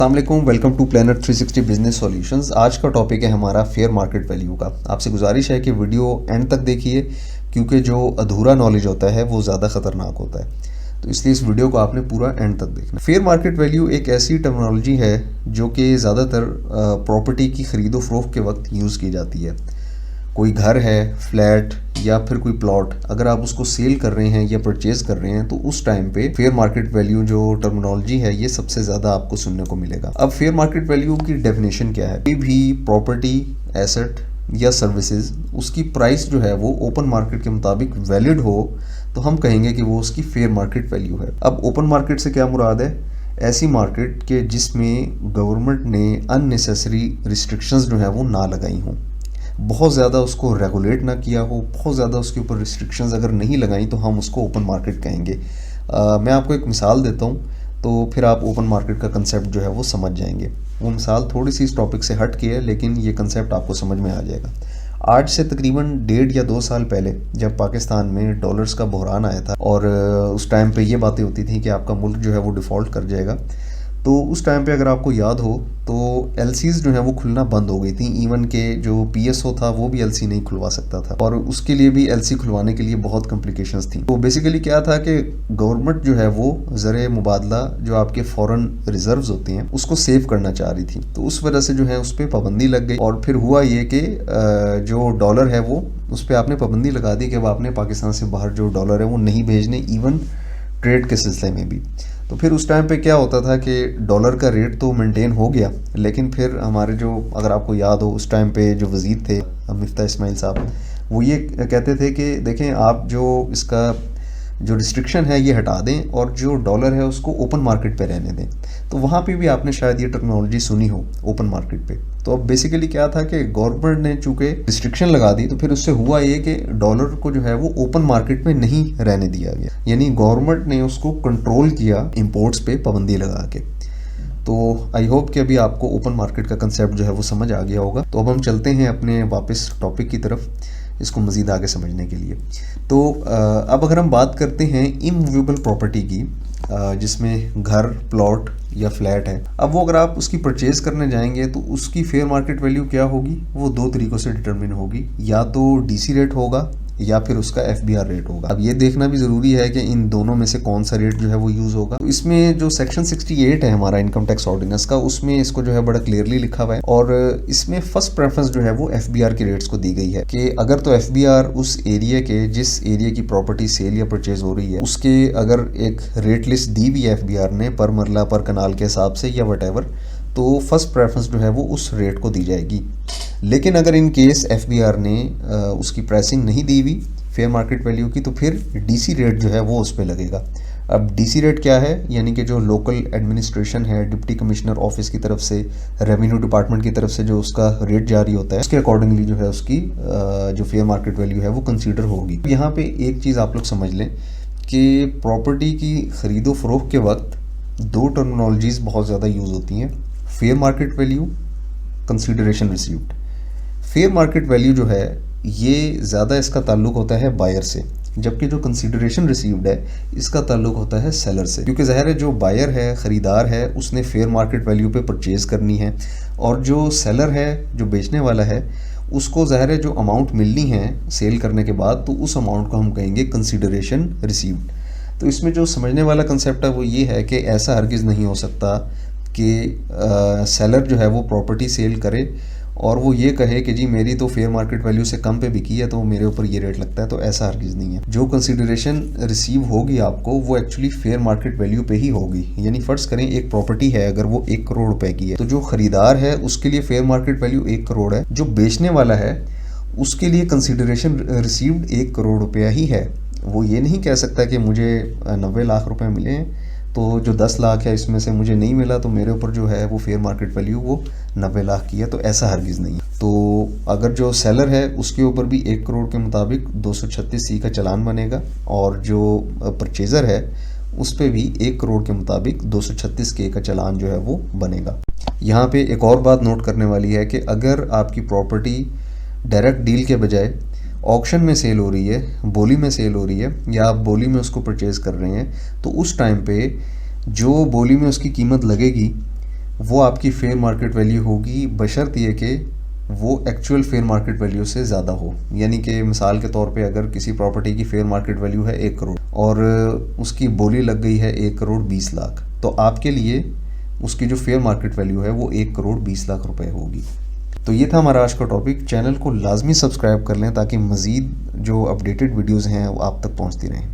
अस्सलाम वालेकुम, welcome to planner 360 business solutions. आज का टॉपिक है हमारा फेयर मार्केट वैल्यू का। आपसे गुजारिश है कि वीडियो एंड तक देखिए, क्योंकि जो अधूरा नॉलेज होता है वो ज़्यादा ख़तरनाक होता है, तो इसलिए इस वीडियो को आपने पूरा एंड तक देखना। फेयर मार्केट वैल्यू एक ऐसी टर्मिनोलॉजी है जो कि ज़्यादातर प्रॉपर्टी की ख़रीदो फरोख्त के वक्त यूज़ की जाती है। कोई घर है, फ्लैट या फिर कोई प्लॉट, अगर आप उसको सेल कर रहे हैं या परचेज कर रहे हैं तो उस टाइम पे फेयर मार्केट वैल्यू जो टर्मिनोलॉजी है ये सबसे ज़्यादा आपको सुनने को मिलेगा। अब फेयर मार्केट वैल्यू की डेफिनेशन क्या है? कोई भी प्रॉपर्टी, एसेट या सर्विसेज, उसकी प्राइस जो है वो ओपन मार्केट के मुताबिक वैलिड हो तो हम कहेंगे कि वो उसकी फेयर मार्केट वैल्यू है। अब ओपन मार्केट से क्या मुराद है? ऐसी मार्केट के जिसमें गवर्नमेंट ने अननेसेसरी रिस्ट्रिक्शंस जो है वो ना लगाई हों, बहुत ज़्यादा उसको रेगुलेट ना किया हो, बहुत ज़्यादा उसके ऊपर रिस्ट्रिक्शंस अगर नहीं लगाई तो हम उसको ओपन मार्केट कहेंगे। मैं आपको एक मिसाल देता हूँ तो फिर आप ओपन मार्केट का कंसेप्ट जो है वो समझ जाएंगे। वो मिसाल थोड़ी सी इस टॉपिक से हट के है, लेकिन ये कंसेप्ट आपको समझ में आ जाएगा। आज से तकरीबन 1.5 या 2 साल पहले जब पाकिस्तान में डॉलर्स का बहरान आया था और उस टाइम पे ये बातें होती थी कि आपका मुल्क जो है वो डिफ़ॉल्ट कर जाएगा, तो उस टाइम पे अगर आपको याद हो तो एलसीज जो है वो खुलना बंद हो गई थी। इवन के जो पीएसओ था वो भी एलसी नहीं खुलवा सकता था और उसके लिए भी एलसी खुलवाने के लिए बहुत कॉम्प्लिकेशंस थी। तो बेसिकली क्या था कि गवर्नमेंट जो है वो ज़र मुबादला जो आपके फॉरेन रिजर्व्स होते हैं उसको सेव करना चाह रही थी, तो उस वजह से जो है उस पर पाबंदी लग गई। और फिर हुआ ये कि जो डॉलर है वो उस पर आपने पाबंदी लगा दी कि अब आपने पाकिस्तान से बाहर जो डॉलर है वो नहीं भेजने, इवन ट्रेड के सिलसिले में भी। तो फिर उस टाइम पे क्या होता था कि डॉलर का रेट तो मेंटेन हो गया, लेकिन फिर हमारे जो, अगर आपको याद हो, उस टाइम पे जो वज़ीर थे मिफ्ता इस्माइल साहब, वो ये कहते थे कि देखें आप जो इसका जो रिस्ट्रिक्शन है ये हटा दें और जो डॉलर है उसको ओपन मार्केट पे रहने दें। तो वहाँ पे भी आपने शायद ये टेक्नोलॉजी सुनी हो, ओपन मार्केट पे। तो अब बेसिकली क्या था कि गवर्नमेंट ने चूँकि रिस्ट्रिक्शन लगा दी तो फिर उससे हुआ ये कि डॉलर को जो है वो ओपन मार्केट में नहीं रहने दिया गया, यानी गवर्नमेंट ने उसको कंट्रोल किया इंपोर्ट्स पे पाबंदी लगा के। तो आई होप कि अभी आपको ओपन मार्केट का कंसेप्ट जो है वो समझ आ गया होगा। तो अब हम चलते हैं अपने वापस टॉपिक की तरफ, इसको मज़ीद आगे समझने के लिए। तो अब अगर हम बात करते हैं इमूवेबल प्रॉपर्टी की, जिसमें घर, प्लॉट या फ्लैट है, अब वो अगर आप उसकी परचेज करने जाएंगे तो उसकी फेयर मार्केट वैल्यू क्या होगी? वो 2 तरीक़ों से डिटरमिन होगी, या तो डीसी रेट होगा या फिर उसका एफबीआर रेट होगा। अब ये देखना भी ज़रूरी है कि इन दोनों में से कौन सा रेट जो है वो यूज़ होगा। तो इसमें जो सेक्शन 68 है हमारा इनकम टैक्स ऑर्डिनेंस का, उसमें इसको जो है बड़ा क्लियरली लिखा हुआ है और इसमें फर्स्ट प्रेफरेंस जो है वो एफबीआर के रेट्स को दी गई है कि अगर तो एफबीआर उस एरिया के, जिस एरिया की प्रॉपर्टी सेल या परचेज हो रही है, उसके अगर एक रेट लिस्ट दी हुई है एफबीआर ने पर मरला पर कनाल के हिसाब से या वट, तो फर्स्ट प्रेफरेंस जो है वो उस रेट को दी जाएगी। लेकिन अगर इन केस एफबीआर ने उसकी प्राइसिंग नहीं दी हुई फेयर मार्केट वैल्यू की, तो फिर डीसी रेट जो है वो उस पर लगेगा। अब डीसी रेट क्या है? यानी कि जो लोकल एडमिनिस्ट्रेशन है, डिप्टी कमिश्नर ऑफिस की तरफ से, रेवेन्यू डिपार्टमेंट की तरफ से जो उसका रेट जारी होता है, उसके अकॉर्डिंगली जो है उसकी जो फेयर मार्केट वैल्यू है वो कंसीडर होगी। यहाँ पे एक चीज़ आप लोग समझ लें कि प्रॉपर्टी की ख़रीदो फरोख्त के वक्त 2 टर्मिनोलॉजीज़ बहुत ज़्यादा यूज़ होती हैं, fair market value, consideration received. Fair market value जो है ये ज़्यादा इसका ताल्लुक होता है बायर से, जबकि जो कंसीडरेशन रिसीव्ड है इसका ताल्लुक होता है सेलर से, क्योंकि ज़ाहिर है जो बायर है, ख़रीदार है, उसने फेयर मार्केट वैल्यू पे परचेज़ करनी है, और जो सेलर है, जो बेचने वाला है, उसको ज़ाहिर है जो अमाउंट मिलनी है सेल करने के बाद, तो उस अमाउंट को हम कहेंगे कंसीडरेशन रिसीव्ड। तो इसमें जो समझने वाला कंसेप्ट है वो ये है कि ऐसा हरगिज़ नहीं हो सकता कि सेलर जो है वो प्रॉपर्टी सेल करे और वो ये कहे कि जी मेरी तो फेयर मार्केट वैल्यू से कम पे बिकी है तो मेरे ऊपर ये रेट लगता है। तो ऐसा हरगिज़ नहीं है। जो कंसीडरेशन रिसीव होगी आपको वो एक्चुअली फेयर मार्केट वैल्यू पे ही होगी। यानी फ़र्ज़ करें एक प्रॉपर्टी है, अगर वो 1 करोड़ रुपए की है, तो जो ख़रीदार है उसके लिए फेयर मार्केट वैल्यू 1 करोड़ है, जो बेचने वाला है उसके लिए कंसीडरेशन रिसीव्ड 1 करोड़ रुपया ही है। वो ये नहीं कह सकता कि मुझे 90 लाख रुपए मिले हैं तो जो 10 लाख है इसमें से मुझे नहीं मिला तो मेरे ऊपर जो है वो फेयर मार्केट वैल्यू वो 90 लाख की है। तो ऐसा हरगिज़ नहीं है। तो अगर जो सेलर है उसके ऊपर भी 1 करोड़ के मुताबिक 236C का चालान बनेगा और जो परचेज़र है उस पर भी 1 करोड़ के मुताबिक 236K का चालान जो है वो बनेगा। यहाँ पे एक और बात नोट करने वाली है कि अगर आपकी प्रॉपर्टी डायरेक्ट डील के बजाय ऑक्शन में सेल हो रही है, बोली में सेल हो रही है, या आप बोली में उसको परचेज़ कर रहे हैं, तो उस टाइम पे जो बोली में उसकी कीमत लगेगी वो आपकी फेयर मार्केट वैल्यू होगी, बशर्त ये कि वो एक्चुअल फेयर मार्केट वैल्यू से ज़्यादा हो। यानी कि मिसाल के तौर पे अगर किसी प्रॉपर्टी की फेयर मार्केट वैल्यू है 1 करोड़ और उसकी बोली लग गई है 1 करोड़ 20 लाख, तो आपके लिए उसकी जो फेयर मार्केट वैल्यू है वो 1 करोड़ 20 लाख रुपए होगी। तो ये था हमारा आज का टॉपिक। चैनल को लाजमी सब्सक्राइब कर लें ताकि मज़ीद जो अपडेटेड वीडियोज़ हैं वो आप तक पहुँचती रहें।